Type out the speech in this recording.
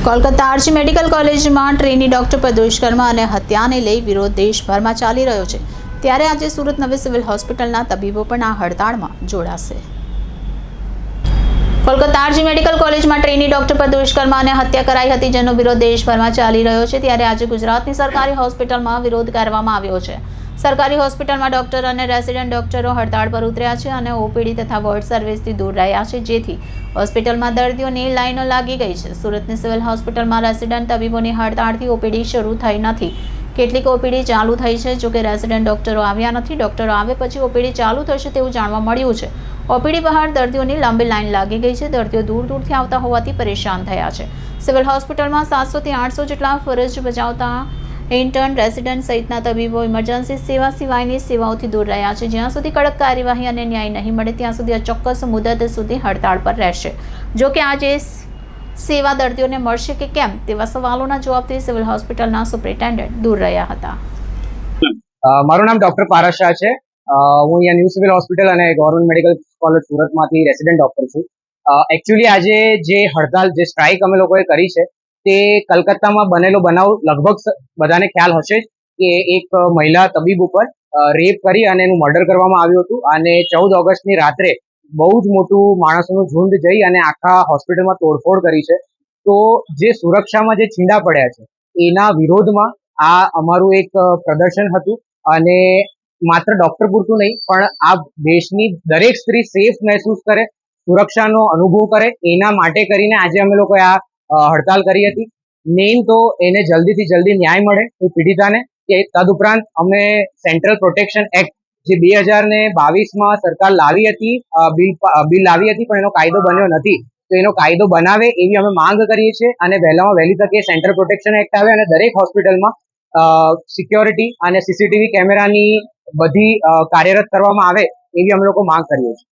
Kolkata R G medical કોલેજમાં trainee doctor પર દુષ્કર્મ અને હત્યાને લઈ વિરોધ દેશભરમાં ચાલી રહ્યો છે, ત્યારે આજે સુરત નવી સિવિલ હોસ્પિટલના તબીબો પણ આ હડતાળમાં જોડાશે। કોલકાતા આરજી મેડિકલ કોલેજમાં ટ્રેની ડોક્ટર પર દુષ્કર્મ અને હત્યા કરાઈ હતી, જેનો વિરોધ દેશભરમાં ચાલી રહ્યો છે, ત્યારે આજે ગુજરાતની સરકારી હોસ્પિટલમાં વિરોધ કરવામાં આવ્યો છે। સરકારી હોસ્પિટલમાં ડોક્ટર અને રેસિડેન્ટ ડોક્ટરો હડતાળ પર ઉતર્યા છે અને ઓપીડી તથા વોર્ડ સર્વિસથી દૂર રહ્યા છે, જેથી હોસ્પિટલમાં દર્દીઓની લાઈનો લાગી ગઈ છે। સુરતની સિવિલ હોસ્પિટલમાં રેસિડેન્ટ તબીબોની હડતાળથી ઓપીડી શરૂ થઈ નથી, કેટલીક ઓપીડી ચાલુ થઈ છે, જોકે રેસિડેન્ટ ડોક્ટરો આવ્યા નથી। ડોક્ટરો આવે પછી ઓપીડી ચાલુ થશે તેવું જાણવા મળ્યું છે। ઓપીડી બહાર દર્દીઓની લાંબી લાઈન લાગી ગઈ છે। દર્દીઓ દૂર દૂરથી આવતા હોવાથી પરેશાન થયા છે। સિવિલ હોસ્પિટલમાં 700 થી 800 જેટલા ફરજ બજાવતા ઇન્ટર્ન, રેસિડેન્ટ સહિતના તબીબો ઇમરજન્સી સેવા સિવાયની સેવાઓથી દૂર રહ્યા છે। જ્યાં સુધી કડક કાર્યવાહી અને ન્યાય નહીં મળે ત્યાં સુધી અચોક્કસ મુદત સુધી હડતાળ પર રહેશે। જો કે આજે સેવા દર્દીઓને મળશે કે કેમ તેવા સવાલોના જવાબથી સિવિલ હોસ્પિટલના સુપ્રિન્ટેન્ડન્ટ દૂર રહ્યા હતા। મારું નામ ડોક્ટર પારસ શાહ છે। હું અહીંયા ન્યૂ સિવિલ હોસ્પિટલ અને ગવર્મેન્ટ મેડિકલ કોલેજ સુરતમાંથી રેસિડેન્ટ ડોક્ટર છું। એકચ્યુઅલી આજે જે હડતાલ, જે સ્ટ્રાઇક અમે લોકોએ કરી છે, તે કલકત્તામાં બનેલો બનાવ લગભગ બધાને ખ્યાલ હશે કે એક મહિલા તબીબ ઉપર રેપ કરી અને એનું મર્ડર કરવામાં આવ્યું હતું, અને 14 ઓગસ્ટની રાત્રે બહુ જ મોટું માણસોનું ઝુંડ જઈ અને આખા હોસ્પિટલમાં તોડફોડ કરી છે। તો જે સુરક્ષામાં જે છીંડા પડ્યા છે એના વિરોધમાં આ અમારું એક પ્રદર્શન હતું, અને માત્ર ડોક્ટર પૂરતું નહીં પણ આ દેશની દરેક સ્ત્રી સેફ મહેસૂસ કરે, સુરક્ષાનો અનુભવ કરે, એના માટે કરીને આજે અમે લોકોએ આ હડતાલ કરી હતી। મેઇન તો એને જલ્દીથી જલ્દી ન્યાય મળે એ પીડિતાને, કે તદુપરાંત અમે સેન્ટ્રલ પ્રોટેક્શન એક્ટ જે 2022માં સરકાર લાવી હતી, બિલ લાવી હતી પણ એનો કાયદો બન્યો નથી, તો એનો કાયદો બનાવે એવી અમે માંગ કરીએ છીએ, અને વહેલામાં વહેલી તકે સેન્ટ્રલ પ્રોટેક્શન એક્ટ આવે અને દરેક હોસ્પિટલમાં સિક્યોરિટી અને સીસીટીવી કેમેરાની બધી કાર્યરત કરવામાં આવે એવી અમે લોકો માંગ કરીએ છીએ।